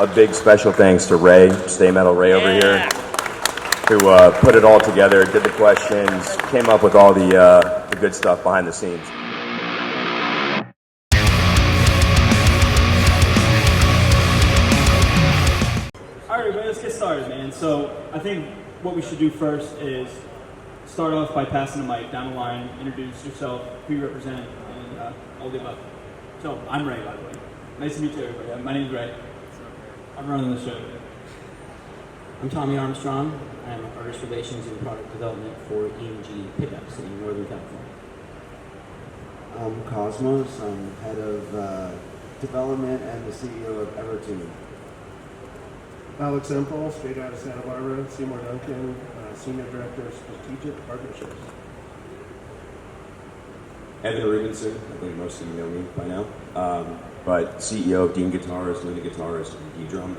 a big special thanks to Ray, Stay Metal Ray over here, who put it all together, did the questions, came up with all the good stuff behind the scenes. All right, everybody, let's get started, man. So I think what we should do first is start off by passing the mic down the line, introduce yourself, who you represent, and all the above. So I'm Ray, by the way. Nice to meet you, everybody. My name's Ray. I'm running the show today. I'm Tommy Armstrong. I'm Artist Relations and Product Development for E&G Pickups in Northern California. I'm Cosmos. I'm head of development and the CEO of Everton. Alex Empel, straight out of Santa Barbara. Seymour Duncan, Senior Director of Strategic Partnerships. Evan Rubenson, I think most of you know me by now, but CEO of Dean Guitarist, Luna Guitarist, and D-Drum.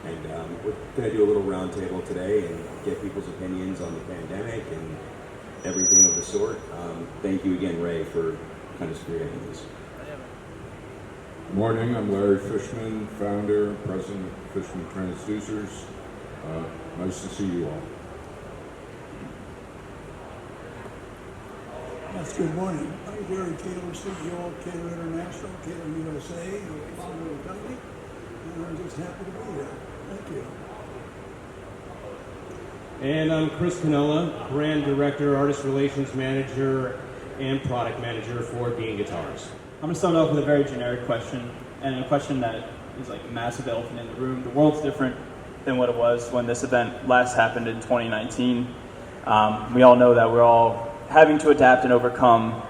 And we're going to do a little roundtable today and get people's opinions on the pandemic and everything of the sort. Thank you again, Ray, for kind of spearheading this. Good morning, I'm Larry Fishman, founder, president of Fishman Transducers. Nice to see you all. Yes, good morning. I'm Gary Taylor, CEO of Taylor International, Taylor USA, founder of the company, and I'm just happy to be here. Thank you. And I'm Chris Canola, Brand Director, Artist Relations Manager, and Product Manager for Dean Guitars. I'm going to start off with a very generic question, and a question that is like a massive elephant in the room. The world's different than what it was when this event last happened in 2019. We all know that we're all having to adapt and overcome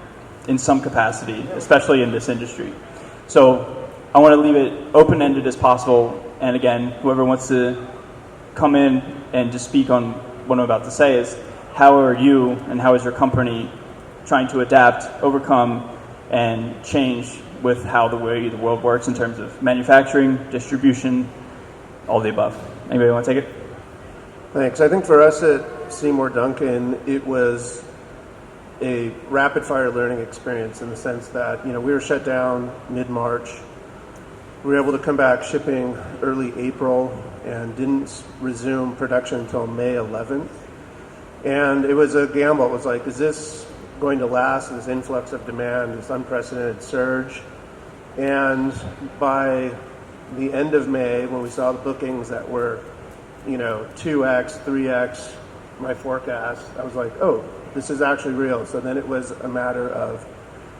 in some capacity, especially in this industry. So I want to leave it open-ended as possible, and again, whoever wants to come in and just speak on what I'm about to say is, how are you and how is your company trying to adapt, overcome, and change with how the way the world works in terms of manufacturing, distribution, all the above. Anybody want to take it? Thanks. I think for us at Seymour Duncan, it was a rapid-fire learning experience in the sense that, we were shut down mid-March. We were able to come back shipping early April and didn't resume production until May 11th. And it was a gamble. It was like, is this going to last, this influx of demand, this unprecedented surge? And by the end of May, when we saw the bookings that were, 2x, 3x my forecast, I was like, oh, this is actually real. So then it was a matter of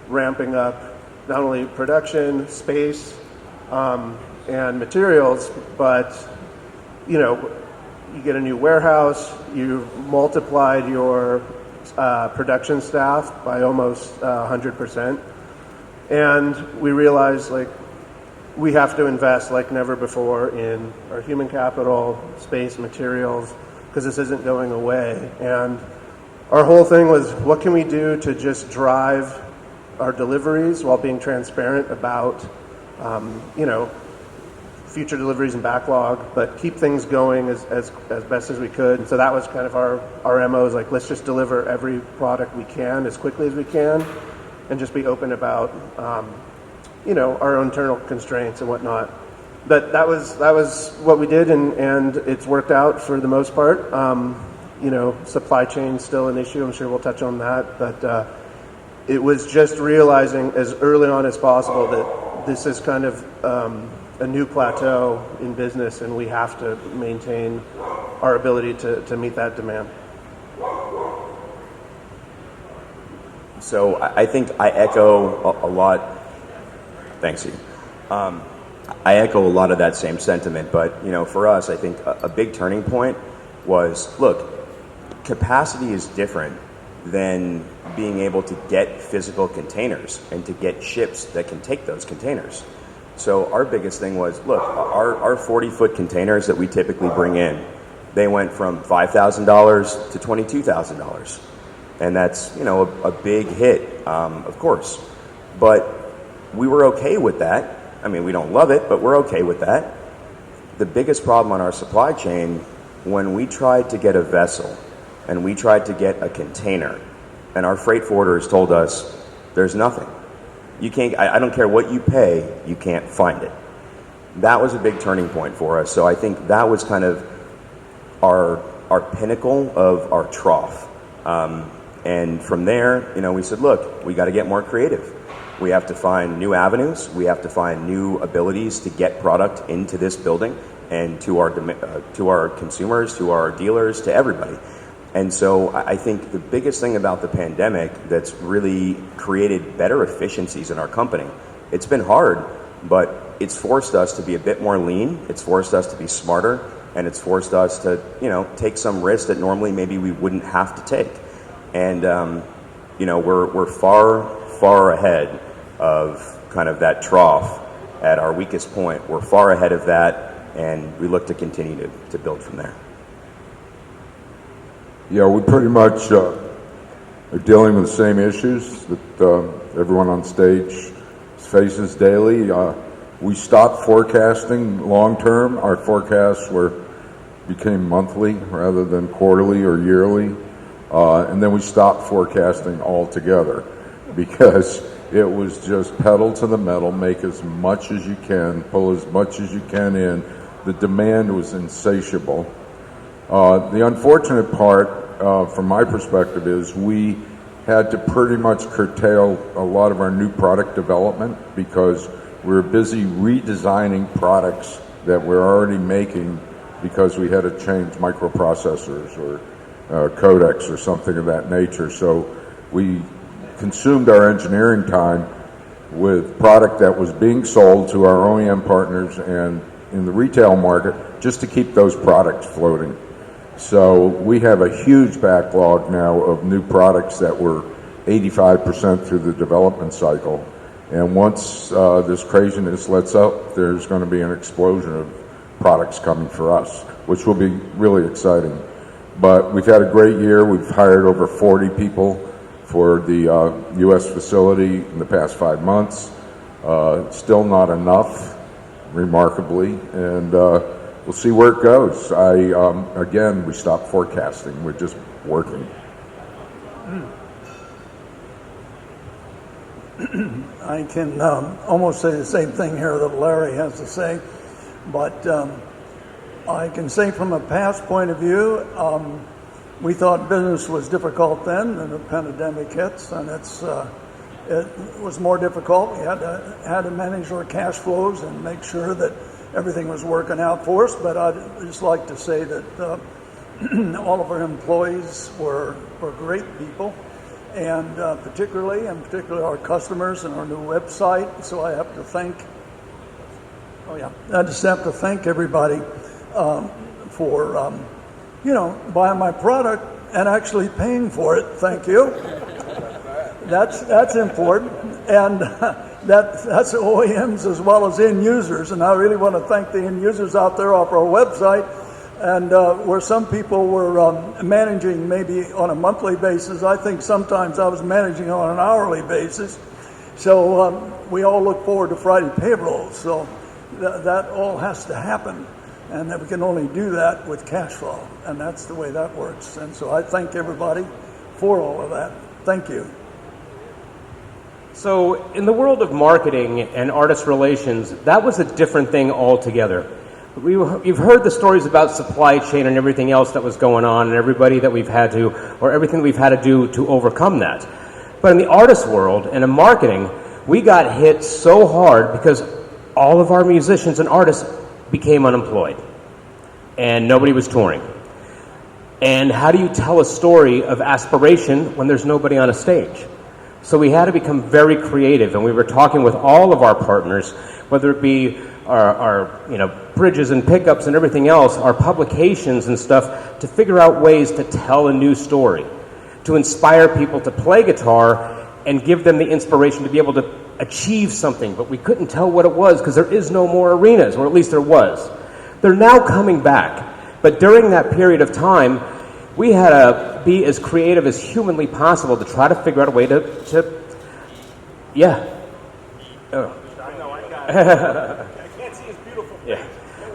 ramping up not only production, space, and materials, but, you get a new warehouse, you multiplied your production staff by almost 100%. And we realized we have to invest like never before in our human capital, space, materials, because this isn't going away. And our whole thing was, what can we do to just drive our deliveries while being transparent about, future deliveries and backlog, but keep things going as best as we could. And so that was kind of our MO, is let's just deliver every product we can as quickly as we can and just be open about, our internal constraints and whatnot. But that was what we did, and it's worked out for the most part. Supply chain's still an issue. I'm sure we'll touch on that. But it was just realizing as early on as possible that this is kind of a new plateau in business, and we have to maintain our ability to meet that demand. So I think I echo a lot. Thanks, you. I echo a lot of that same sentiment, but for us, I think a big turning point was, look, capacity is different than being able to get physical containers and to get ships that can take those containers. So our biggest thing was, look, our 40-foot containers that we typically bring in, they went from $5,000 to $22,000. And that's, a big hit, of course. But we were okay with that. I mean, we don't love it, but we're okay with that. The biggest problem on our supply chain, when we tried to get a vessel and we tried to get a container, and our freight forwarders told us, there's nothing. You can't, I don't care what you pay, you can't find it. that was a big turning point for us. So I think that was kind of our pinnacle of our trough. And from there, we said, look, we got to get more creative. We have to find new avenues. We have to find new abilities to get product into this building and to our consumers, to our dealers, to everybody. And so I think the biggest thing about the pandemic that's really created better efficiencies in our company, it's been hard, but it's forced us to be a bit more lean. It's forced us to be smarter, and it's forced us to, take some risks that normally maybe we wouldn't have to take. And, we're far ahead of kind of that trough at our weakest point. We're far ahead of that, and we look to continue to build from there. Yeah, we pretty much are dealing with the same issues that everyone on stage faces daily. We stopped forecasting long term. Our forecasts became monthly rather than quarterly or yearly. And then we stopped forecasting altogether because it was just pedal to the metal, make as much as you can, pull as much as you can in. The demand was insatiable. The unfortunate part, from my perspective, is we had to pretty much curtail a lot of our new product development because we were busy redesigning products that we're already making because we had to change microprocessors or codecs or something of that nature. So we consumed our engineering time with product that was being sold to our OEM partners and in the retail market just to keep those products floating. So we have a huge backlog now of new products that were 85% through the development cycle. And once this craziness lets up, there's going to be an explosion of products coming for us, which will be really exciting. But we've had a great year. We've hired over 40 people for the U.S. facility in the past 5 months. Still not enough, remarkably, and we'll see where it goes. Again, we stopped forecasting. We're just working. I can almost say the same thing here that Larry has to say, but I can say from a past point of view, we thought business was difficult then, and the pandemic hits, and it was more difficult. We had to manage our cash flows and make sure that everything was working out for us. But I'd just like to say that all of our employees were great people, and particularly our customers and our new website. So I have to thank. I just have to thank everybody for buying my product and actually paying for it. Thank you. That's important, and that's OEMs as well as end users. And I really want to thank the end users out there off our website, and where some people were managing maybe on a monthly basis. I think sometimes I was managing on an hourly basis. So we all look forward to Friday payroll. So that all has to happen, and that we can only do that with cash flow, and that's the way that works. And so I thank everybody for all of that. Thank you. So in the world of marketing and artist relations, that was a different thing altogether. You've heard the stories about supply chain and everything else that was going on and everything we've had to do to overcome that. But in the artist world and in marketing, we got hit so hard because all of our musicians and artists became unemployed and nobody was touring. And how do you tell a story of aspiration when there's nobody on a stage? So we had to become very creative, and we were talking with all of our partners, whether it be our bridges and pickups and everything else, our publications and stuff, to figure out ways to tell a new story, to inspire people to play guitar and give them the inspiration to be able to achieve something. But we couldn't tell what it was because there is no more arenas, or at least there was. They're now coming back. But during that period of time, we had to be as creative as humanly possible to try to figure out a way to I can't see his beautiful face. Yeah.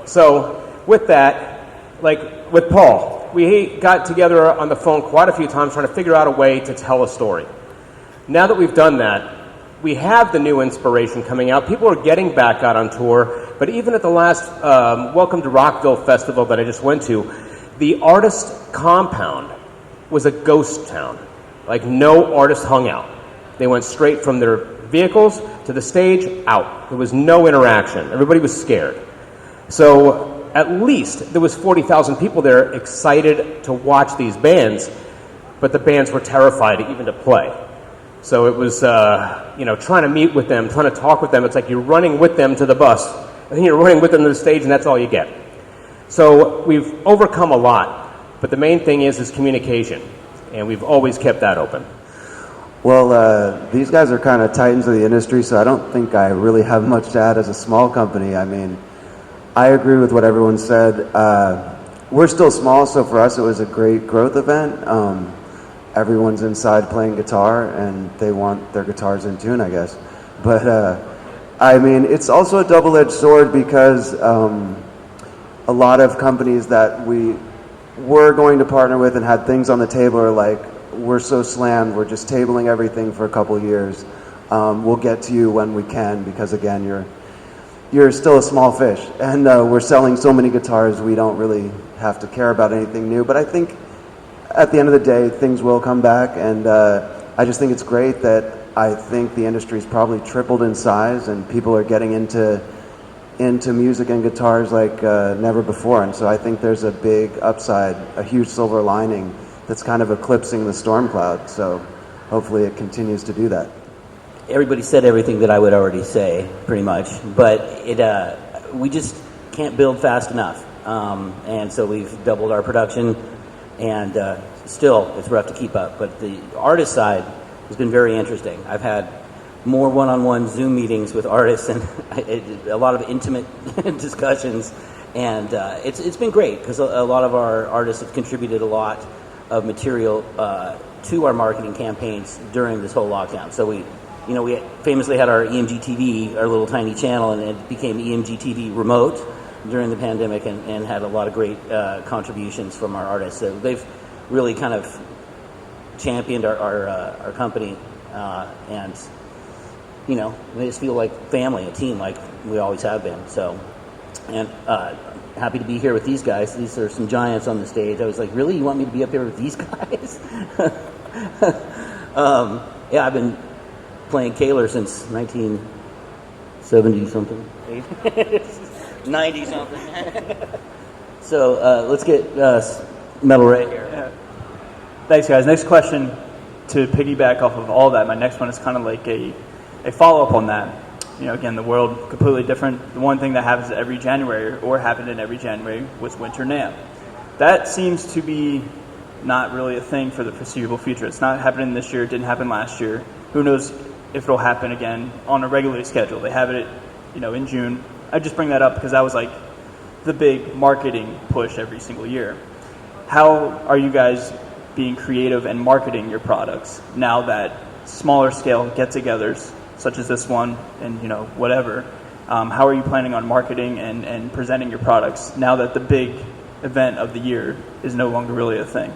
So with that, like with Paul, we got together on the phone quite a few times trying to figure out a way to tell a story. Now that we've done that, we have the new inspiration coming out. People are getting back out on tour. But even at the last Welcome to Rockville festival that I just went to, the artist compound was a ghost town. Like, no artist hung out. They went straight from their vehicles to the stage, out. There was no interaction. Everybody was scared. So at least there was 40,000 people there excited to watch these bands, but the bands were terrified even to play. So it was, trying to meet with them, trying to talk with them. It's like you're running with them to the bus, and then you're running with them to the stage, and that's all you get. So we've overcome a lot, but the main thing is communication, and we've always kept that open. Well, these guys are kind of titans of the industry, so I don't think I really have much to add as a small company. I mean, I agree with what everyone said. We're still small, so for us it was a great growth event. Everyone's inside playing guitar, and they want their guitars in tune, I guess. But, I mean, it's also a double-edged sword because a lot of companies that we were going to partner with and had things on the table are like, we're so slammed, we're just tabling everything for a couple years. We'll get to you when we can because, again, you're still a small fish. And we're selling so many guitars, we don't really have to care about anything new. But I think at the end of the day, things will come back. And I just think it's great that I think the industry's probably tripled in size and people are getting into music and guitars like never before. And so I think there's a big upside, a huge silver lining that's kind of eclipsing the storm cloud. So hopefully it continues to do that. Everybody said everything that I would already say, pretty much. But we just can't build fast enough. And so we've doubled our production, and still it's rough to keep up. But the artist side has been very interesting. I've had more one-on-one Zoom meetings with artists and a lot of intimate discussions. And it's been great because a lot of our artists have contributed a lot of material to our marketing campaigns during this whole lockdown. So we famously had our EMG TV, our little tiny channel, and it became EMG TV Remote during the pandemic, and had a lot of great contributions from our artists. So they've really kind of championed our company, and they just feel like family, a team, like we always have been. So, and happy to be here with these guys. These are some giants on the stage. I was like, really? You want me to be up here with these guys? Yeah, I've been playing Kaler since 1970-something. 90-something. So let's get Metal Ray here. Yeah. Thanks, guys. Next question, to piggyback off of all that, my next one is kind of like a follow-up on that. Again, the world completely different. The one thing that happens every January, or happened in every January, was Winter NAMM. That seems to be not really a thing for the foreseeable future. It's not happening this year. It didn't happen last year. Who knows if it'll happen again on a regular schedule. They have it, in June. I just bring that up because that was like the big marketing push every single year. How are you guys being creative and marketing your products now that smaller scale get-togethers, such as this one, and whatever, how are you planning on marketing and presenting your products now that the big event of the year is no longer really a thing?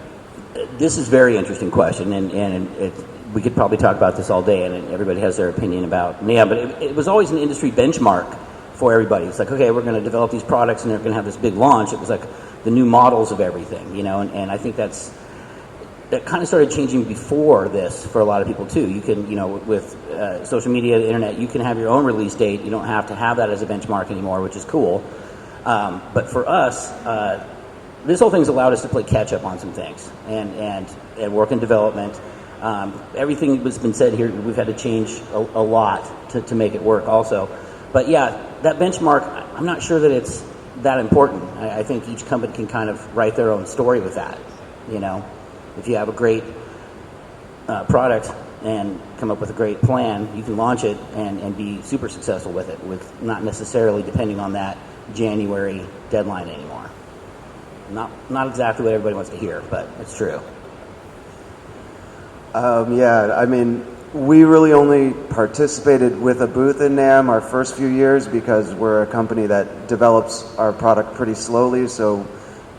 This is a very interesting question, and we could probably talk about this all day, and everybody has their opinion about NAMM, but it was always an industry benchmark for everybody. It's like, okay, we're going to develop these products, and they're going to have this big launch. It was like the new models of everything, and I think that kind of started changing before this for a lot of people too. You can, with social media, the internet, you can have your own release date. You don't have to have that as a benchmark anymore, which is cool. But for us, this whole thing's allowed us to play catch up on some things and work in development. Everything that's been said here, we've had to change a lot to make it work also. But yeah, that benchmark, I'm not sure that it's that important. I think each company can kind of write their own story with that, If you have a great product and come up with a great plan, you can launch it and be super successful with it, with not necessarily depending on that January deadline anymore. Not exactly what everybody wants to hear, but it's true. Yeah, I mean, we really only participated with a booth in NAMM our first few years because we're a company that develops our product pretty slowly, so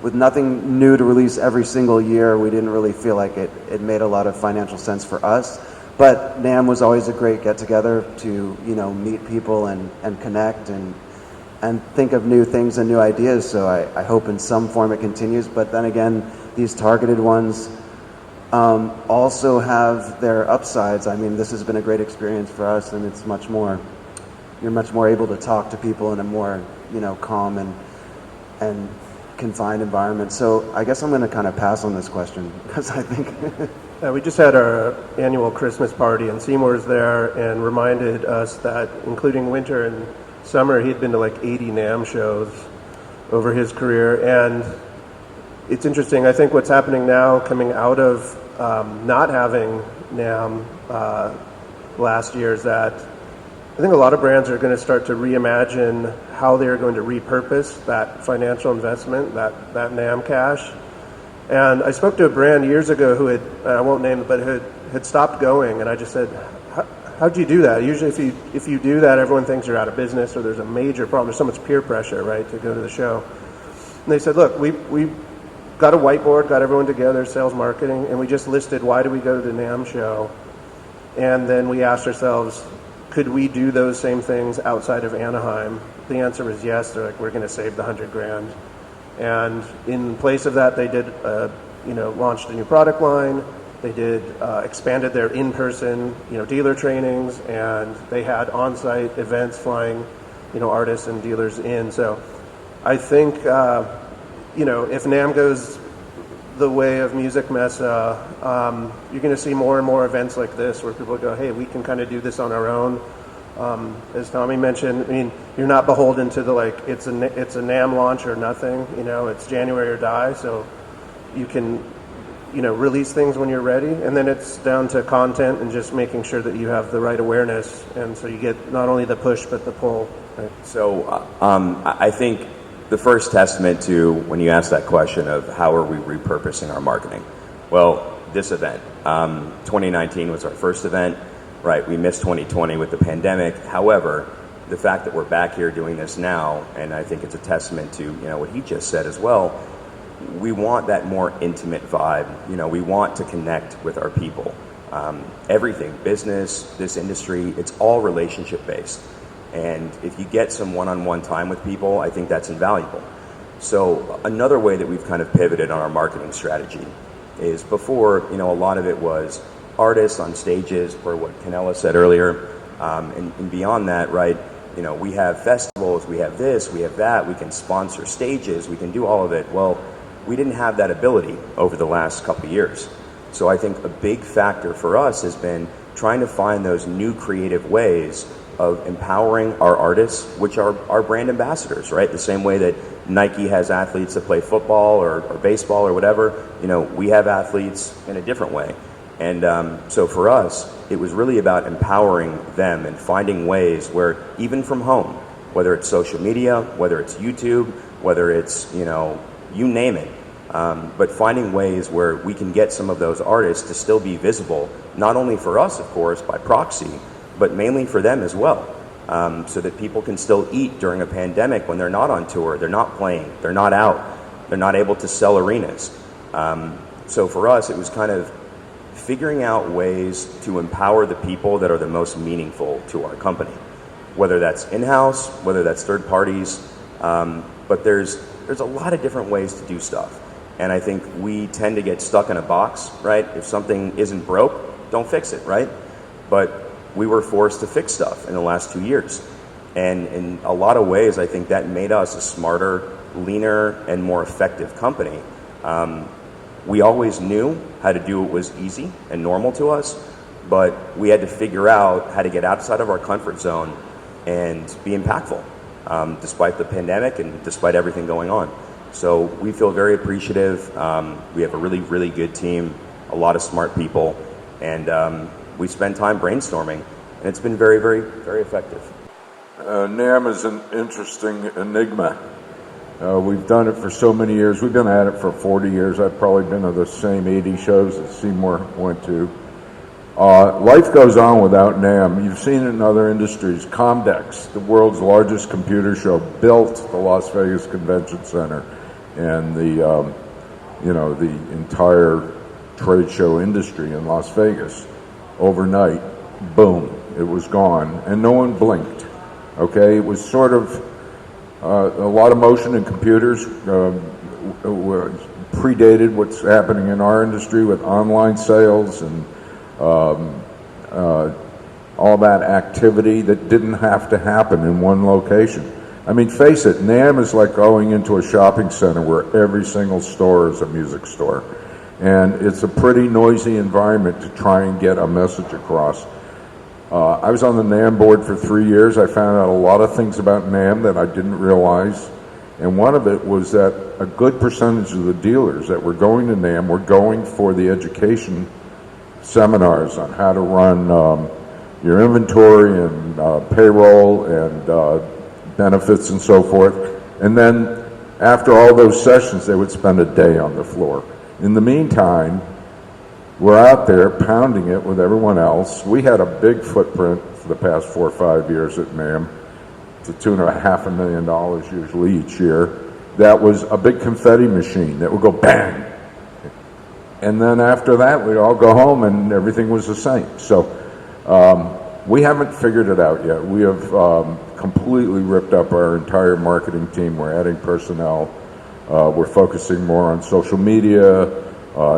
with nothing new to release every single year, we didn't really feel like it made a lot of financial sense for us. But NAMM was always a great get-together to, meet people and connect. And and think of new things and new ideas. So I hope in some form it continues. But then again, these targeted ones also have their upsides. I mean, this has been a great experience for us, and it's much more. You're much more able to talk to people in a more, calm and confined environment. So I guess I'm going to kind of pass on this question because I think. We just had our annual Christmas party, and Seymour's there and reminded us that, including winter and summer, he'd been to like 80 NAMM shows over his career. And it's interesting. I think what's happening now, coming out of not having NAMM last year, is that I think a lot of brands are going to start to reimagine how they're going to repurpose that financial investment, that NAMM cash. And I spoke to a brand years ago who had, I won't name it, but had stopped going, and I just said, how'd you do that? Usually if you do that, everyone thinks you're out of business or there's a major problem. There's so much peer pressure, right, to go to the show. And they said, look, we got a whiteboard, got everyone together, sales, marketing, and we just listed why do we go to the NAMM show. And then we asked ourselves, could we do those same things outside of Anaheim? The answer was yes. They're like, we're going to save the $100,000. And in place of that, they did, launched a new product line. They did expanded their in-person, dealer trainings, and they had on-site events flying, artists and dealers in. So, I think, if NAMM goes the way of Music Mesa, you're going to see more and more events like this where people go, hey, we can kind of do this on our own. As Tommy mentioned, I mean, you're not beholden to the it's a NAMM launch or nothing. It's January or die, so you can release things when you're ready, and then it's down to content and just making sure that you have the right awareness, and so you get not only the push but the pull. Right? So I think the first testament to when you ask that question of how are we repurposing our marketing, well, this event, 2019 was our first event. Right, we missed 2020 with the pandemic. However, the fact that we're back here doing this now, and I think it's a testament to what he just said as well. We want that more intimate vibe. We want to connect with our people. Everything, business, this industry, it's all relationship based. And if you get some one-on-one time with people, I think that's invaluable. So another way that we've kind of pivoted on our marketing strategy is before, a lot of it was artists on stages, for what Canella said earlier, and beyond that, right? We have festivals, we have this, we have that, we can sponsor stages, we can do all of it. Well, we didn't have that ability over the last couple of years. So I think a big factor for us has been trying to find those new creative ways of empowering our artists, which are our brand ambassadors, right? The same way that Nike has athletes that play football or baseball or whatever, we have athletes in a different way. And so for us, it was really about empowering them and finding ways where, even from home, whether it's social media, whether it's YouTube, whether it's, you name it, but finding ways where we can get some of those artists to still be visible, not only for us, of course, by proxy, but mainly for them as well, so that people can still eat during a pandemic when they're not on tour, they're not playing, they're not out, they're not able to sell arenas. So for us, it was kind of figuring out ways to empower the people that are the most meaningful to our company, whether that's in-house, whether that's third parties, but there's a lot of different ways to do stuff. And I think we tend to get stuck in a box, right? If something isn't broke, don't fix it, right? But we were forced to fix stuff in the last 2 years. And in a lot of ways, I think that made us a smarter, leaner, and more effective company. We always knew how to do it was easy and normal to us, but we had to figure out how to get outside of our comfort zone and be impactful, despite the pandemic and despite everything going on. So we feel very appreciative. We have a really, really good team, a lot of smart people, and we spend time brainstorming, and it's been very, very, very effective. NAMM is an interesting enigma. We've done it for so many years. We've been at it for 40 years. I've probably been to the same 80 shows that Seymour went to. Life goes on without NAMM. You've seen it in other industries. Comdex, the world's largest computer show, built the Las Vegas Convention Center, and the entire trade show industry in Las Vegas. Overnight, boom, it was gone, and no one blinked. Okay, it was sort of A lot of motion in computers predated what's happening in our industry with online sales and all that activity that didn't have to happen in one location. I mean, face it, NAMM is like going into a shopping center where every single store is a music store. And it's a pretty noisy environment to try and get a message across. I was on the NAMM board for 3 years. I found out a lot of things about NAMM that I didn't realize. And one of it was that a good percentage of the dealers that were going to NAMM were going for the education seminars on how to run your inventory and payroll and benefits and so forth. And then after all those sessions, they would spend a day on the floor. In the meantime, we're out there pounding it with everyone else. We had a big footprint for the past 4 or 5 years at NAMM, to the tune of $500,000 usually each year. That was a big confetti machine that would go bang. And then after that, we'd all go home and everything was the same. So we haven't figured it out yet. We have completely ripped up our entire marketing team. We're adding personnel. We're focusing more on social media,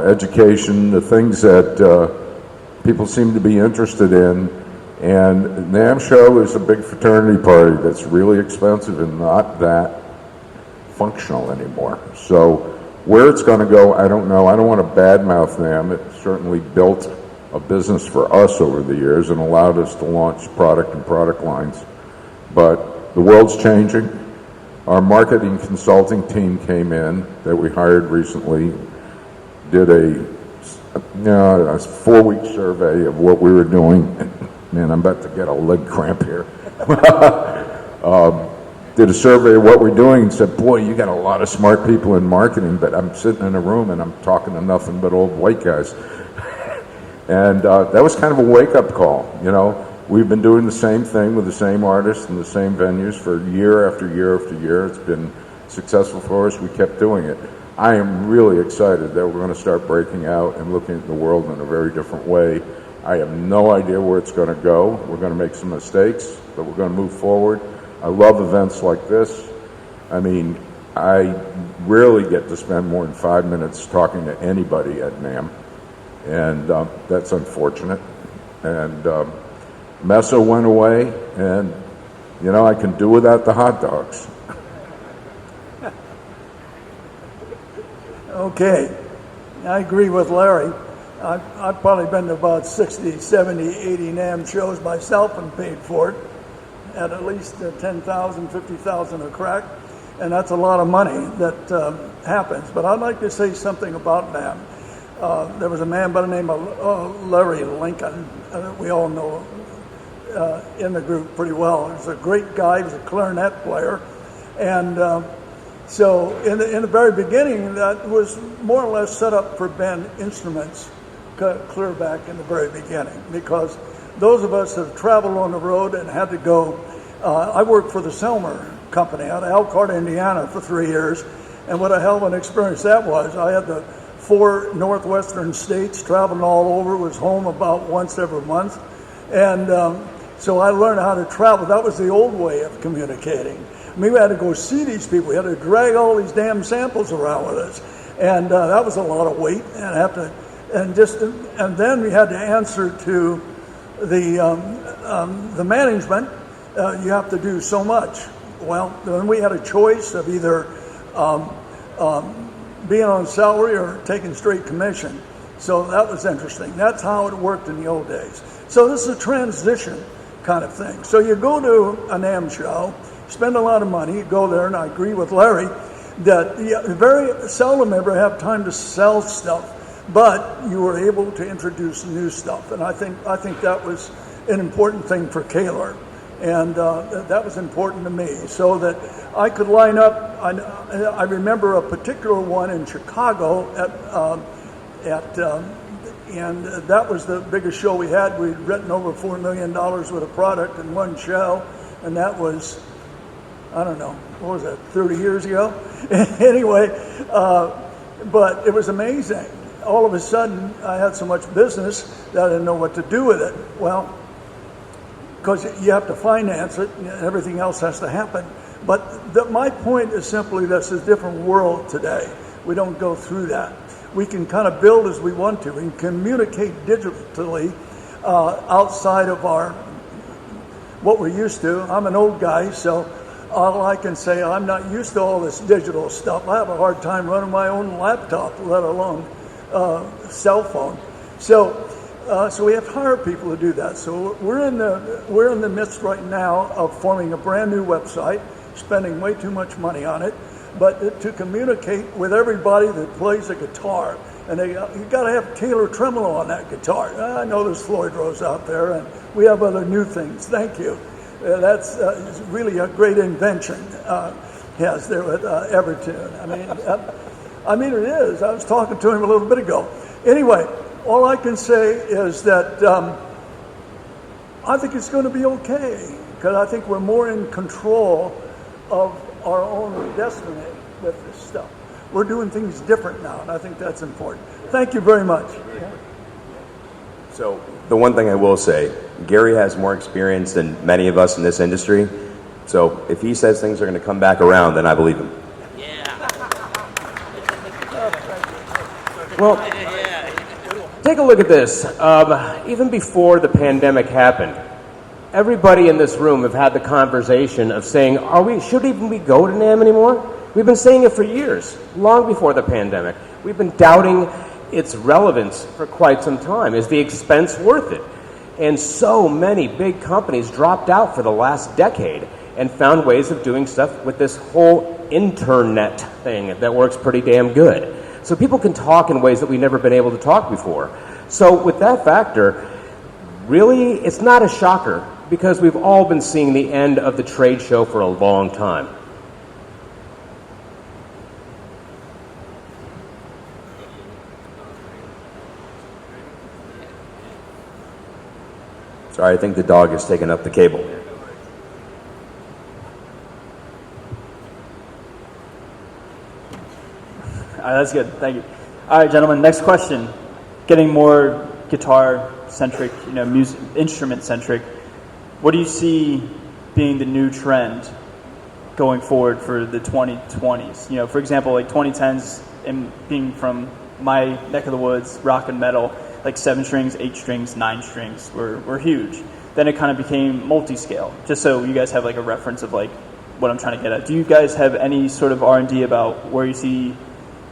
education, the things that people seem to be interested in. And NAMM Show is a big fraternity party that's really expensive and not that functional anymore. So where it's going to go, I don't know. I don't want to badmouth NAMM. It certainly built a business for us over the years and allowed us to launch product and product lines. But the world's changing. Our marketing consulting team came in that we hired recently, did a 4-week survey of what we were doing. Man, I'm about to get a leg cramp here. Did a survey of what we're doing and said, boy, you got a lot of smart people in marketing, but I'm sitting in a room and I'm talking to nothing but old white guys. And that was kind of a wake-up call. You know, we've been doing the same thing with the same artists and the same venues for year after year after year. It's been successful for us. We kept doing it. I am really excited that we're going to start breaking out and looking at the world in a very different way. I have no idea where it's going to go. We're going to make some mistakes, but we're going to move forward. I love events like this. I mean, I rarely get to spend more than 5 minutes talking to anybody at NAMM, and that's unfortunate. And Mesa went away, and, you know, I can do without the hot dogs. Okay, I agree with Larry. I've probably been to about 60, 70, 80 NAMM shows myself and paid for it at least 10,000, 50,000 a crack, and that's a lot of money that happens. But I'd like to say something about NAMM. There was a man by the name of Larry Lincoln that we all know in the group pretty well. He was a great guy. He was a clarinet player, and so in the very beginning, that was more or less set up for band instruments, clear back in the very beginning, because those of us that have traveled on the road and had to go, I worked for the Selmer Company out of Elkhart, Indiana for 3 years, and what a hell of an experience that was. I had the 4 northwestern states, traveling all over, was home about once every month, and so I learned how to travel. That was the old way of communicating. I mean, we had to go see these people. We had to drag all these damn samples around with us, and that was a lot of weight. And then we had to answer to the management. You have to do so much. Well, then we had a choice of either being on salary or taking straight commission. So that was interesting. That's how it worked in the old days. So this is a transition kind of thing. So you go to a NAMM show, spend a lot of money, you go there, and I agree with Larry that you very seldom ever have time to sell stuff, but you were able to introduce new stuff, and I think that was an important thing for Kaler, and that was important to me, so that I could line up. I remember a particular one in Chicago and that was the biggest show we had. We'd written over $4 million worth of product in one show, and that was, I don't know, what was that, 30 years ago? Anyway, but it was amazing. All of a sudden, I had so much business that I didn't know what to do with it. Well, because you have to finance it, and everything else has to happen. But my point is simply this is a different world today. We don't go through that. We can kind of build as we want to. We can communicate digitally outside of what we're used to. I'm an old guy, so all I can say, I'm not used to all this digital stuff. I have a hard time running my own laptop, let alone cell phone. So we have to hire people to do that. So we're in the midst right now of forming a brand new website, spending way too much money on it, but to communicate with everybody that plays a guitar. And you got to have Taylor tremolo on that guitar. I know there's Floyd Rose out there, and we have other new things. Thank you. That's really a great invention he has there with Evertune. I mean, it is. I was talking to him a little bit ago. Anyway, all I can say is that I think it's going to be okay, because I think we're more in control of our own destiny with this stuff. We're doing things different now, and I think that's important. Thank you very much. So the one thing I will say, Gary has more experience than many of us in this industry. So if he says things are going to come back around, then I believe him. Well, take a look at this. Even before the pandemic happened, everybody in this room have had the conversation of saying, should even we go to NAMM anymore? We've been saying it for years, long before the pandemic. We've been doubting its relevance for quite some time. Is the expense worth it? And so many big companies dropped out for the last decade and found ways of doing stuff with this whole internet thing that works pretty damn good. So people can talk in ways that we've never been able to talk before. So with that factor, really, it's not a shocker, because we've all been seeing the end of the trade show for a long time. Sorry, I think the dog has taken up the cable. All right, that's good. Thank you. All right, gentlemen, next question. Getting more guitar-centric, music, instrument-centric. What do you see being the new trend going forward for the 2020s? For example, like 2010s, and being from my neck of the woods, rock and metal, like 7 strings, 8 strings, 9 strings were huge. Then it kind of became multi-scale, just so you guys have like a reference of like what I'm trying to get at. Do you guys have any sort of R&D about where you see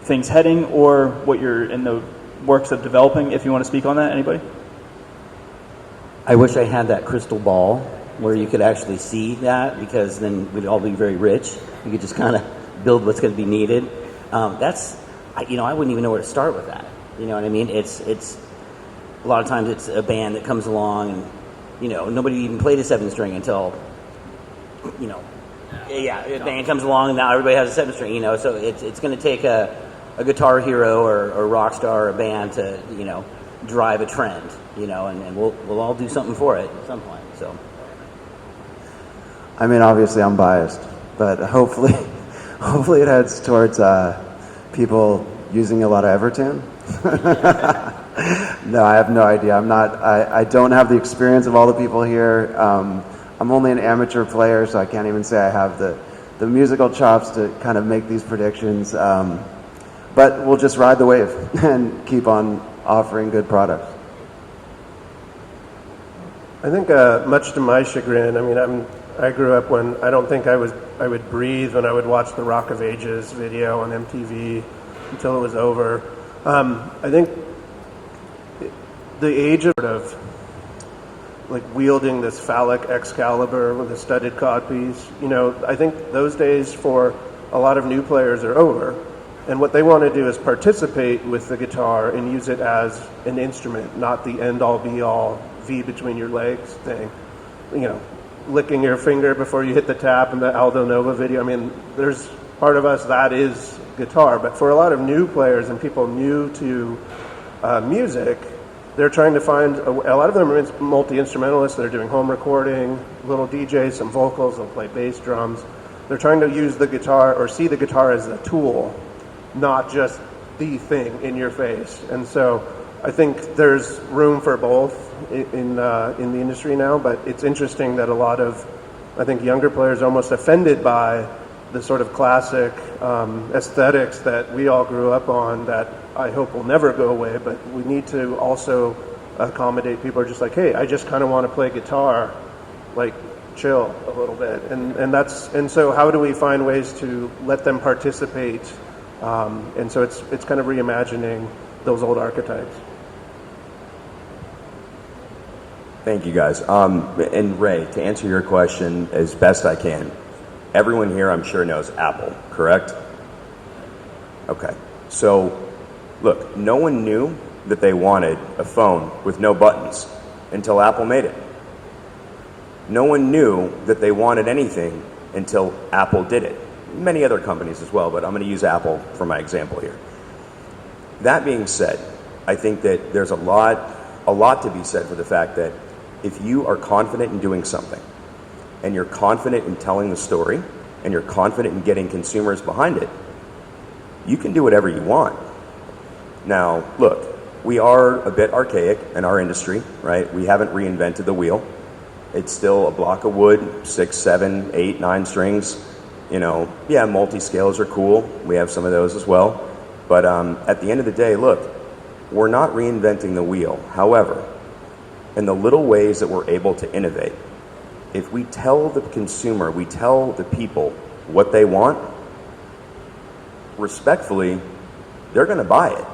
things heading, or what you're in the works of developing, if you want to speak on that? Anybody? I wish I had that crystal ball where you could actually see that, because then we'd all be very rich. You could just kind of build what's going to be needed. I wouldn't even know where to start with that. You know what I mean? It's a lot of times it's a band that comes along and, nobody even played a 7-string until, a band comes along and now everybody has a 7-string, so it's going to take a guitar hero or rock star or a band to, drive a trend, and we'll all do something for it at some point, so. I mean, obviously I'm biased, but hopefully it heads towards people using a lot of Evertune. No, I have no idea. I don't have the experience of all the people here. I'm only an amateur player, so I can't even say I have the musical chops to kind of make these predictions. But we'll just ride the wave and keep on offering good products. I think, much to my chagrin, I grew up when I don't think I would breathe when I would watch the Rock of Ages video on MTV until it was over. I think the age of like wielding this phallic Excalibur with a studded codpiece, I think those days for a lot of new players are over. And what they want to do is participate with the guitar and use it as an instrument, not the end-all, be-all, V between your legs thing. Licking your finger before you hit the tap in the Aldo Nova video. There's part of us that is guitar. But for a lot of new players and people new to music, they're trying to find, a lot of them are multi-instrumentalists. They're doing home recording, little DJs, some vocals, they'll play bass drums. They're trying to use the guitar or see the guitar as a tool, not just the thing in your face. And so I think there's room for both in the industry now, but it's interesting that a lot of I think younger players are almost offended by the sort of classic aesthetics that we all grew up on that I hope will never go away, but we need to also accommodate people who are just like, hey, I just kind of want to play guitar, like chill a little bit. And so how do we find ways to let them participate? And so it's kind of reimagining those old archetypes. Thank you, guys. And Ray, to answer your question as best I can, everyone here, I'm sure, knows Apple, correct? Okay. So, look, no one knew that they wanted a phone with no buttons until Apple made it. No one knew that they wanted anything until Apple did it. Many other companies as well, but I'm going to use Apple for my example here. That being said, I think that there's a lot to be said for the fact that if you are confident in doing something, and you're confident in telling the story, and you're confident in getting consumers behind it, you can do whatever you want. Now, look, we are a bit archaic in our industry, right? We haven't reinvented the wheel. It's still a block of wood, 6, 7, 8, 9 strings. You know, yeah, multi-scales are cool. We have some of those as well. But at the end of the day, look, we're not reinventing the wheel. However, in the little ways that we're able to innovate, if we tell the consumer, we tell the people what they want, respectfully, they're going to buy it.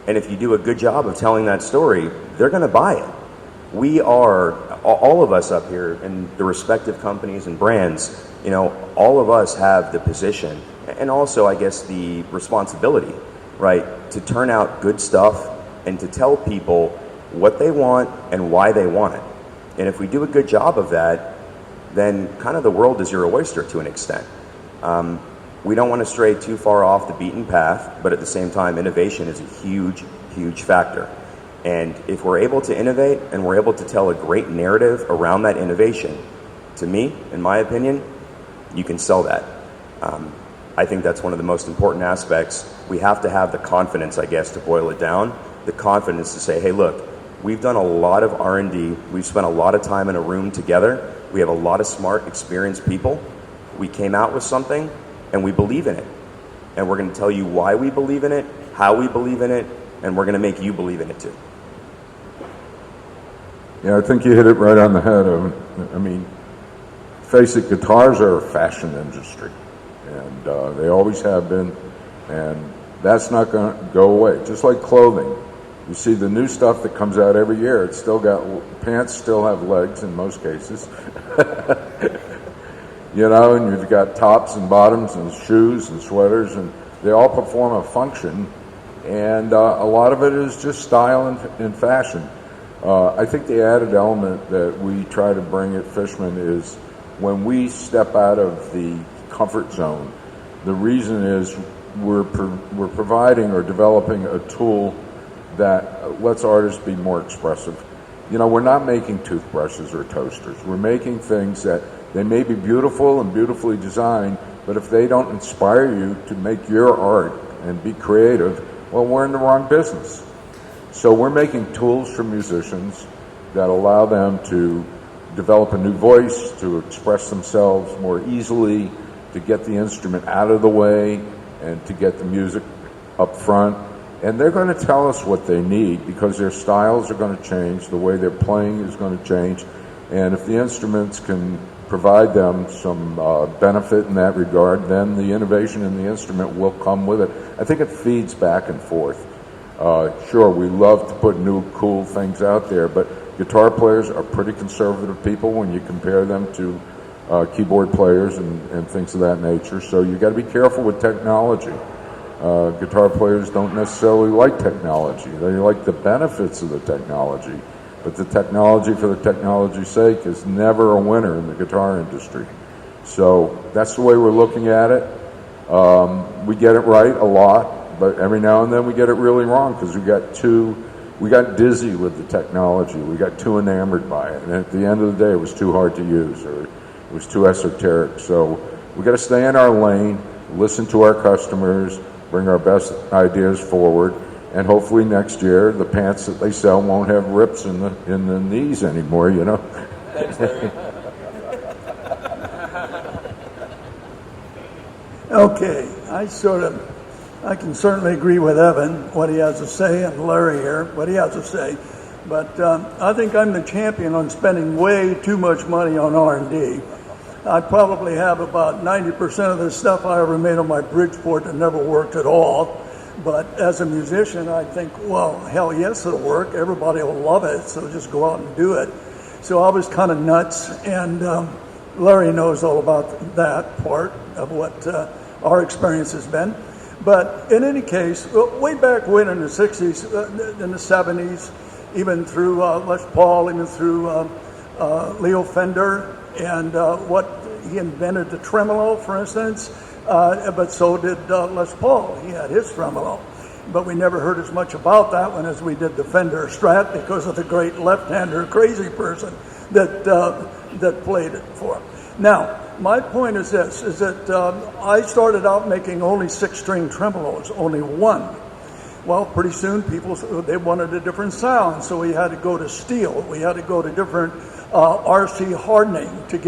And if you do a good job of telling that story, they're going to buy it. We are, all of us up here in the respective companies and brands, you know, all of us have the position and also, I guess, the responsibility, right, to turn out good stuff and to tell people what they want and why they want it. And if we do a good job of that, then kind of the world is your oyster to an extent. We don't want to stray too far off the beaten path, but at the same time, innovation is a huge, huge factor. And if we're able to innovate and we're able to tell a great narrative around that innovation, to me, in my opinion, you can sell that. I think that's one of the most important aspects. We have to have the confidence, I guess, to boil it down, the confidence to say, hey, look, we've done a lot of R&D. We've spent a lot of time in a room together. We have a lot of smart, experienced people. We came out with something, and we believe in it. And we're going to tell you why we believe in it, how we believe in it, and we're going to make you believe in it too. Yeah, I think you hit it right on the head. I mean, face it, guitars are a fashion industry, and they always have been, and that's not going to go away. Just like clothing. You see the new stuff that comes out every year, it's still got, pants still have legs in most cases. You know, and you've got tops and bottoms and shoes and sweaters, and they all perform a function, and a lot of it is just style and fashion. I think the added element that we try to bring at Fishman is when we step out of the comfort zone, the reason is we're providing or developing a tool that lets artists be more expressive. You know, we're not making toothbrushes or toasters. We're making things that they may be beautiful and beautifully designed, but if they don't inspire you to make your art and be creative, well, we're in the wrong business. So we're making tools for musicians that allow them to develop a new voice, to express themselves more easily, to get the instrument out of the way, and to get the music up front. And they're going to tell us what they need because their styles are going to change, the way they're playing is going to change, and if the instruments can provide them some benefit in that regard, then the innovation in the instrument will come with it. I think it feeds back and forth. Sure, we love to put new cool things out there, but guitar players are pretty conservative people when you compare them to keyboard players and things of that nature, so you got to be careful with technology. Guitar players don't necessarily like technology. They like the benefits of the technology. But the technology for the technology's sake is never a winner in the guitar industry. So that's the way we're looking at it. We get it right a lot, but every now and then we get it really wrong because we got dizzy with the technology. We got too enamored by it. And at the end of the day, it was too hard to use or it was too esoteric. So we got to stay in our lane, listen to our customers, bring our best ideas forward, and hopefully next year the pants that they sell won't have rips in the knees anymore, you know. Thanks, Larry. Okay, I can certainly agree with Evan, what he has to say, and Larry here, what he has to say. But I think I'm the champion on spending way too much money on R&D. I probably have about 90% of the stuff I ever made on my Bridgeport that never worked at all. But as a musician, I think, well, hell yes, it'll work. Everybody will love it, so just go out and do it. So I was kind of nuts, and Larry knows all about that part of what our experience has been. But in any case, way back when in the 60s, in the 70s, even through Les Paul, even through Leo Fender, and what he invented the tremolo, for instance, but so did Les Paul. He had his tremolo. But we never heard as much about that one as we did the Fender Strat because of the great left-hander crazy person that played it for him. Now, my point is this, is that I started out making only 6-string tremolos, only one. Well, pretty soon people, they wanted a different sound, so we had to go to steel. We had to go to different RC hardening to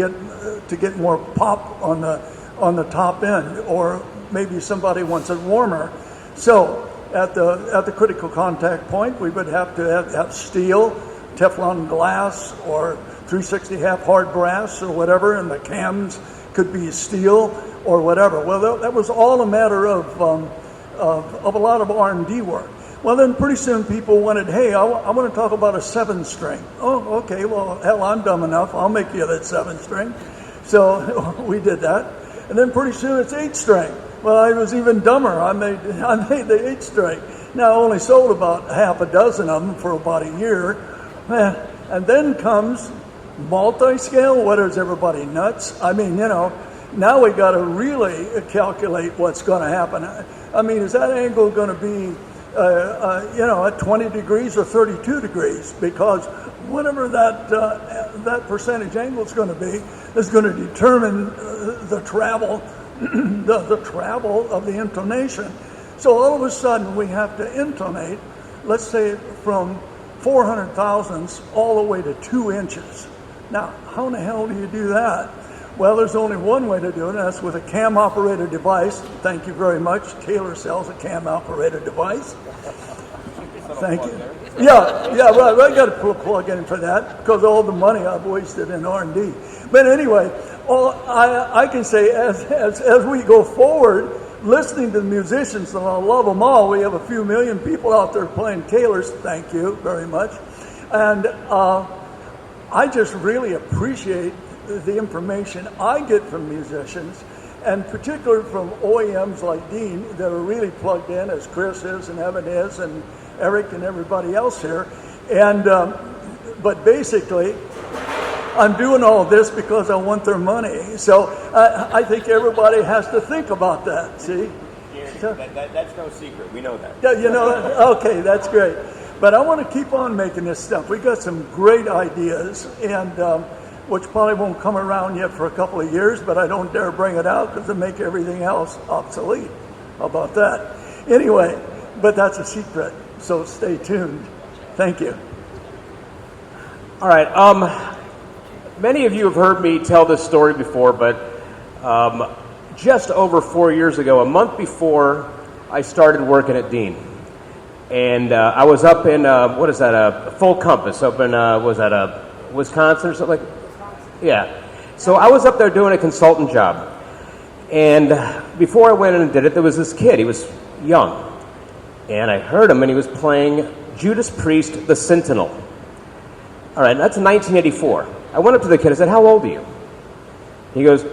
get more pop on the top end, or maybe somebody wants it warmer. So at the critical contact point, we would have to have steel, Teflon glass, or 360 half hard brass or whatever, and the cams could be steel or whatever. Well, that was all a matter of a lot of R&D work. Well, then pretty soon people wanted, hey, I want to talk about a 7-string. Oh, okay, well, hell, I'm dumb enough. I'll make you that 7-string. So we did that. And then pretty soon it's 8-string. Well, I was even dumber. I made the 8-string. Now, I only sold about half a dozen of them for about a year. And then comes multi-scale. What, is everybody nuts? I mean, now we got to really calculate what's going to happen. I mean, is that angle going to be, at 20 degrees or 32 degrees? Because whatever that percentage angle is going to be is going to determine the travel, the travel of the intonation. So all of a sudden we have to intonate, let's say from 400 thousandths all the way to 2 inches. Now, how in the hell do you do that? Well, there's only one way to do it, and that's with a cam-operated device. Thank you very much. Taylor sells a cam-operated device. Thank you. Yeah, right. I got to put a plug in for that because all the money I've wasted in R&D. But anyway, I can say as we go forward, listening to the musicians, and I love them all. We have a few million people out there playing Taylors. Thank you very much. And I just really appreciate the information I get from musicians, and particularly from OEMs like Dean that are really plugged in, as Chris is and Evan is and Eric and everybody else here. And but basically, I'm doing all this because I want their money. So I think everybody has to think about that. See? That's no secret. We know that. Yeah, okay, that's great. But I want to keep on making this stuff. We got some great ideas, and which probably won't come around yet for a couple of years, but I don't dare bring it out because it'll make everything else obsolete. How about that? Anyway, but that's a secret, so stay tuned. Thank you. All right. Many of you have heard me tell this story before, but just over 4 years ago, a month before I started working at Dean, and I was up in, Full Compass, up in, Wisconsin or something like that? Yeah. So I was up there doing a consultant job. And before I went in and did it, there was this kid. He was young. And I heard him, and he was playing Judas Priest, The Sentinel. All right, that's 1984. I went up to the kid. I said, how old are you? He goes,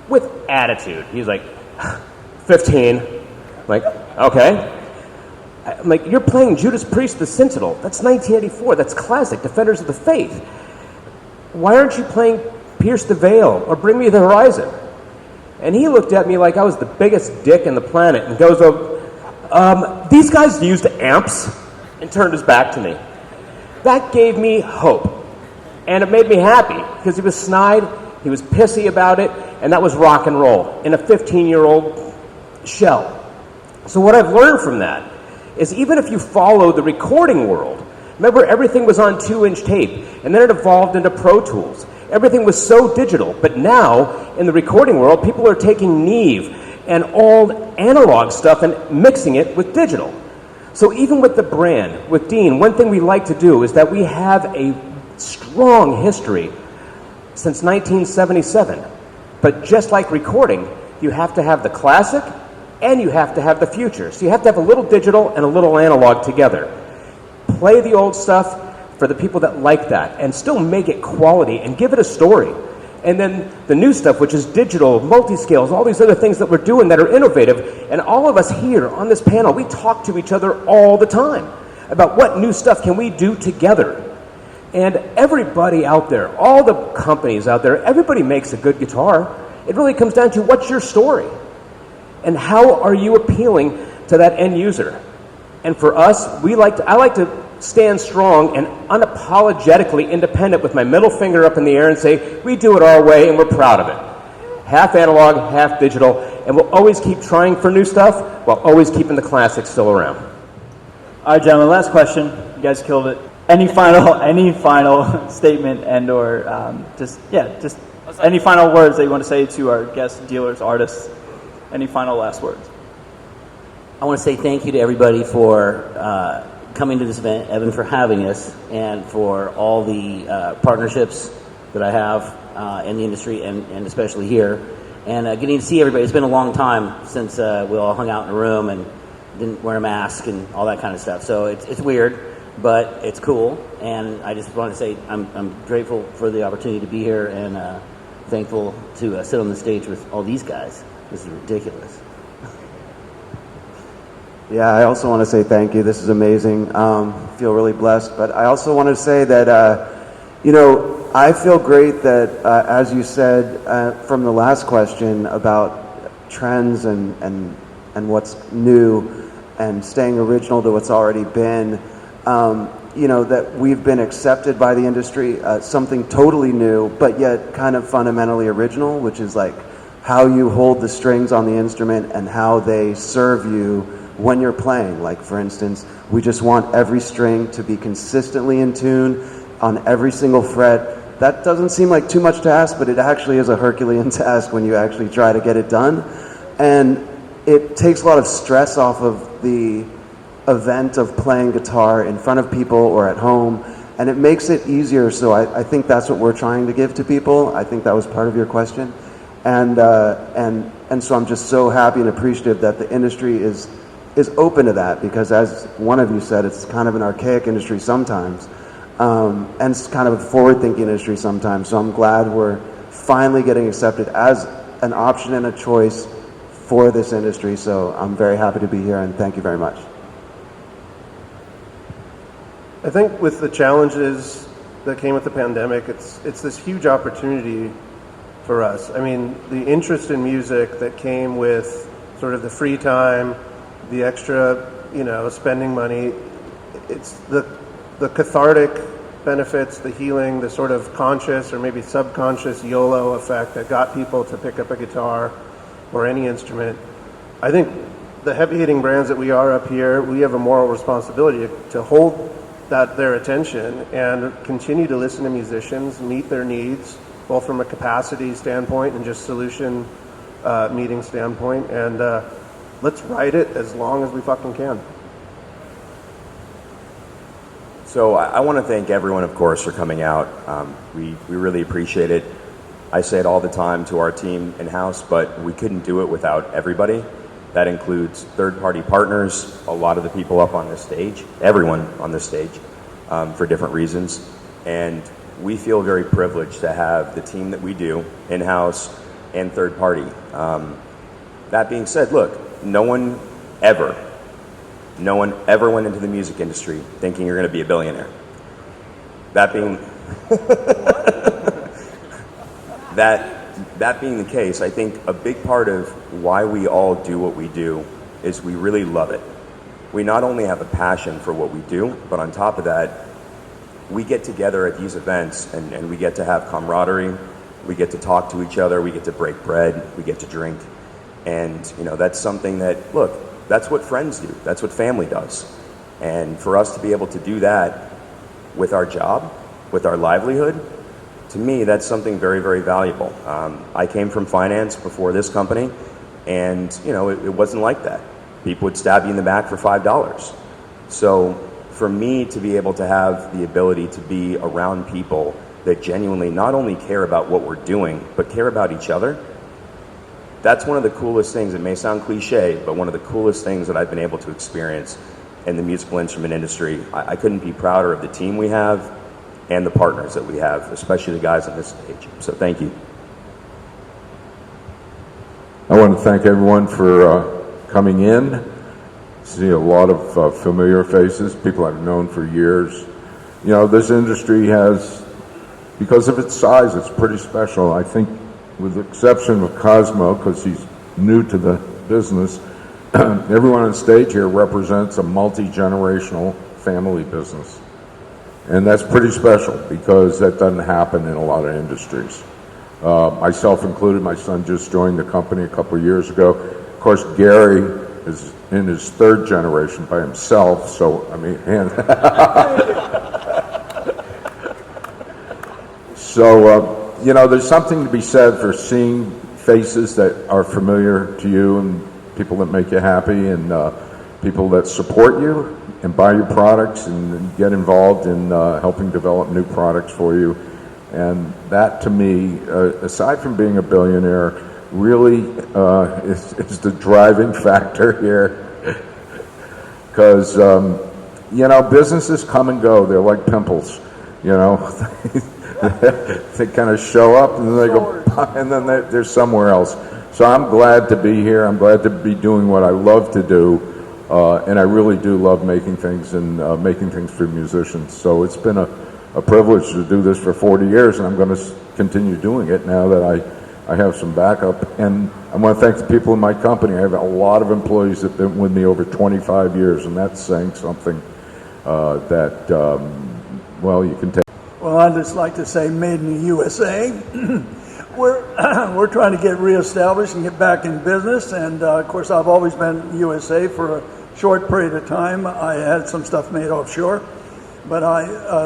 with attitude. He's like, 15. I'm like, okay. I'm like, you're playing Judas Priest, The Sentinel. That's 1984. That's classic. Defenders of the Faith. Why aren't you playing Pierce the Veil or Bring Me the Horizon? And he looked at me like I was the biggest dick in the planet and goes, these guys used amps, and turned his back to me. That gave me hope. And it made me happy because he was snide, he was pissy about it, and that was rock and roll in a 15-year-old shell. So what I've learned from that is even if you follow the recording world, remember everything was on 2-inch tape, and then it evolved into Pro Tools. Everything was so digital, but now in the recording world, people are taking Neve and old analog stuff and mixing it with digital. So even with the brand, with Dean, one thing we like to do is that we have a strong history since 1977. But just like recording, you have to have the classic and you have to have the future. So you have to have a little digital and a little analog together. Play the old stuff for the people that like that and still make it quality and give it a story. And then the new stuff, which is digital, multi-scales, all these other things that we're doing that are innovative. And all of us here on this panel, we talk to each other all the time about what new stuff can we do together. And everybody out there, all the companies out there, everybody makes a good guitar. It really comes down to what's your story and how are you appealing to that end user. And for us, I like to stand strong and unapologetically independent with my middle finger up in the air and say, we do it our way and we're proud of it. Half analog, half digital, and we'll always keep trying for new stuff while always keeping the classics still around. All right, gentlemen, last question. You guys killed it. Any final statement and or just any final words that you want to say to our guests, dealers, artists? Any final last words? I want to say thank you to everybody for coming to this event, Evan for having us, and for all the partnerships that I have in the industry and especially here. And getting to see everybody. It's been a long time since we all hung out in a room and didn't wear a mask and all that kind of stuff. So it's weird, but it's cool. And I just want to say I'm grateful for the opportunity to be here and thankful to sit on the stage with all these guys. This is ridiculous. Yeah, I also want to say thank you. This is amazing. Feel really blessed. But I also want to say that, I feel great that, as you said from the last question about trends and what's new and staying original to what's already been, that we've been accepted by the industry, something totally new, but yet kind of fundamentally original, which is like how you hold the strings on the instrument and how they serve you when you're playing. Like, for instance, we just want every string to be consistently in tune on every single fret. That doesn't seem like too much to ask, but it actually is a Herculean task when you actually try to get it done. And it takes a lot of stress off of the event of playing guitar in front of people or at home, and it makes it easier. So I think that's what we're trying to give to people. I think that was part of your question. And so I'm just so happy and appreciative that the industry is open to that, because as one of you said, it's kind of an archaic industry sometimes, and it's kind of a forward-thinking industry sometimes. So I'm glad we're finally getting accepted as an option and a choice for this industry. So I'm very happy to be here, and thank you very much. I think with the challenges that came with the pandemic, it's this huge opportunity for us. I mean, the interest in music that came with sort of the free time, the extra, spending money, it's the cathartic benefits, the healing, the sort of conscious or maybe subconscious YOLO effect that got people to pick up a guitar or any instrument. I think the heavy-hitting brands that we are up here, we have a moral responsibility to hold their attention and continue to listen to musicians, meet their needs, both from a capacity standpoint and just solution meeting standpoint, and let's ride it as long as we fucking can. So I want to thank everyone, of course, for coming out. We really appreciate it. I say it all the time to our team in-house, but we couldn't do it without everybody. That includes third-party partners, a lot of the people up on this stage, everyone on this stage, for different reasons. And we feel very privileged to have the team that we do, in-house and third-party. That being said, look, no one ever went into the music industry thinking you're going to be a billionaire. That being the case, I think a big part of why we all do what we do is we really love it. We not only have a passion for what we do, but on top of that, we get together at these events and we get to have camaraderie, we get to talk to each other, we get to break bread, we get to drink. And, that's something that, look, that's what friends do. That's what family does. And for us to be able to do that with our job, with our livelihood, to me, that's something very, very valuable. I came from finance before this company, And, you know, it wasn't like that. People would stab you in the back for $5. So for me to be able to have the ability to be around people that genuinely not only care about what we're doing, but care about each other, that's one of the coolest things. It may sound cliche, but one of the coolest things that I've been able to experience in the musical instrument industry. I couldn't be prouder of the team we have and the partners that we have, especially the guys on this stage. So thank you. I want to thank everyone for coming in. See a lot of familiar faces, people I've known for years. You know, this industry has, because of its size, it's pretty special. I think, with the exception of Cosmo, because he's new to the business, everyone on stage here represents a multi-generational family business. And that's pretty special because that doesn't happen in a lot of industries. Myself included, my son just joined the company a couple of years ago. Of course, Gary is in his third generation by himself, so, I mean, so, you know, there's something to be said for seeing faces that are familiar to you and people that make you happy and people that support you and buy your products and get involved in helping develop new products for you. And that, to me, aside from being a billionaire, really is the driving factor here. Because, you know, businesses come and go. They're like pimples, you know. They kind of show up and then they go, and then they're somewhere else. So I'm glad to be here. I'm glad to be doing what I love to do. And I really do love making things and making things for musicians. So it's been a privilege to do this for 40 years, and I'm going to continue doing it now that I have some backup. And I want to thank the people in my company. I have a lot of employees that have been with me over 25 years, and that's saying something that, well, you can take. Well, I'd just like to say made in the USA. We're trying to get reestablished and get back in business. And, of course, I've always been USA for a short period of time. I had some stuff made offshore. But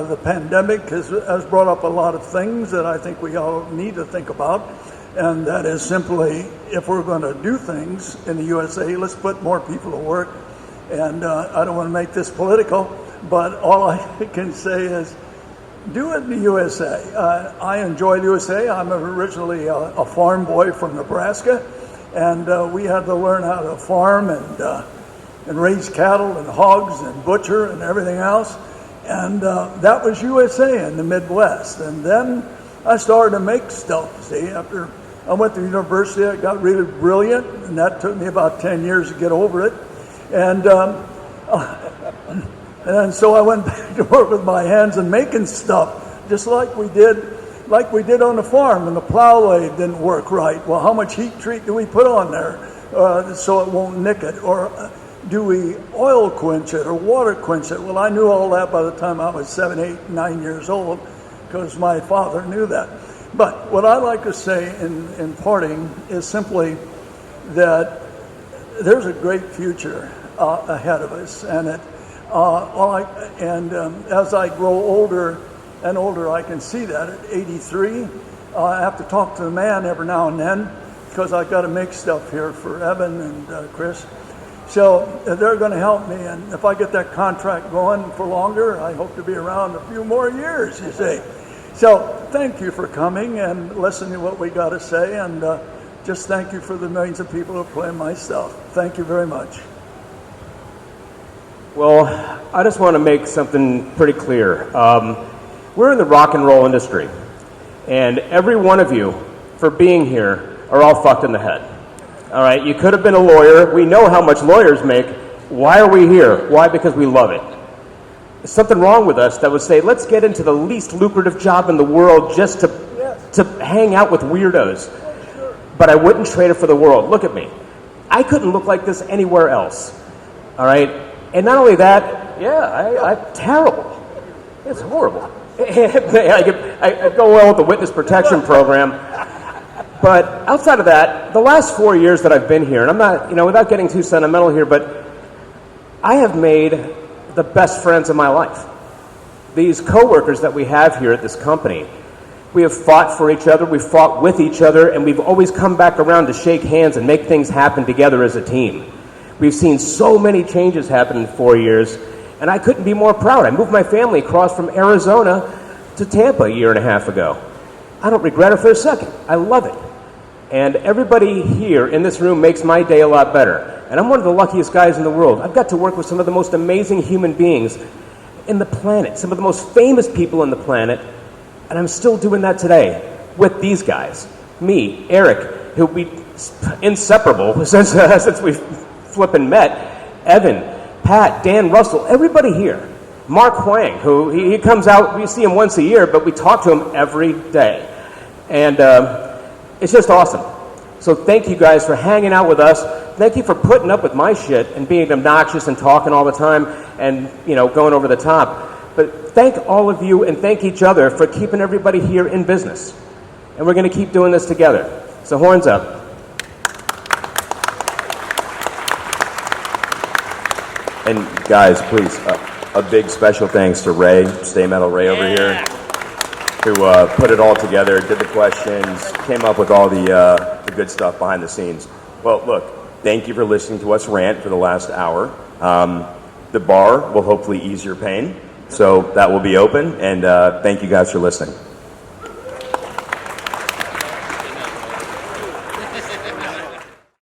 the pandemic has brought up a lot of things that I think we all need to think about. And that is simply, if we're going to do things in the USA, let's put more people to work. And I don't want to make this political, but all I can say is, do it in the USA. I enjoy the USA. I'm originally a farm boy from Nebraska, and we had to learn how to farm and raise cattle and hogs and butcher and everything else. And that was USA in the Midwest. And then I started to make stuff. See, after I went to university, I got really brilliant, and that took me about 10 years to get over it. And so I went back to work with my hands and making stuff, just like we did on the farm when the plow lathe didn't work right. Well, how much heat treat do we put on there so it won't nick it? Or do we oil quench it or water quench it? Well, I knew all that by the time I was 7, 8, 9 years old because my father knew that. But what I like to say in parting is simply that there's a great future ahead of us, and as I grow older and older, I can see that. At 83, I have to talk to the man every now and then because I've got to make stuff here for Evan and Chris. So they're going to help me, and if I get that contract going for longer, I hope to be around a few more years, you see. So thank you for coming and listening to what we got to say, and just thank you for the millions of people who play my stuff. Thank you very much. Well, I just want to make something pretty clear. We're in the rock and roll industry, and every one of you, for being here, are all fucked in the head. All right, you could have been a lawyer. We know how much lawyers make. Why are we here? Why? Because we love it. There's something wrong with us that would say, let's get into the least lucrative job in the world just to hang out with weirdos. But I wouldn't trade it for the world. Look at me. I couldn't look like this anywhere else. All right? And not only that, I'm terrible. It's horrible. I go well with the witness protection program. But outside of that, the last 4 years that I've been here, and I'm not, without getting too sentimental here, but I have made the best friends of my life. These coworkers that we have here at this company, We have fought for each other, we've fought with each other, and we've always come back around to shake hands and make things happen together as a team. We've seen so many changes happen in 4 years, and I couldn't be more proud. I moved my family across from Arizona to Tampa a year and a half ago. I don't regret it for a second. I love it. And everybody here in this room makes my day a lot better. And I'm one of the luckiest guys in the world. I've got to work with some of the most amazing human beings in the planet, some of the most famous people on the planet, and I'm still doing that today with these guys. Me, Eric, who we inseparable since we flippin' met, Evan, Pat, Dan Russell, everybody here. Mark Huang, who he comes out, we see him once a year, but we talk to him every day. And it's just awesome. So thank you guys for hanging out with us. Thank you for putting up with my shit and being obnoxious and talking all the time and, going over the top. But thank all of you and thank each other for keeping everybody here in business. And we're going to keep doing this together. So horns up. And guys, please, a big special thanks to Ray, Stay Metal Ray over here, who put it all together, did the questions, came up with all the good stuff behind the scenes. Well, look, thank you for listening to us rant for the last hour. The bar will hopefully ease your pain, so that will be open, and thank you guys for listening.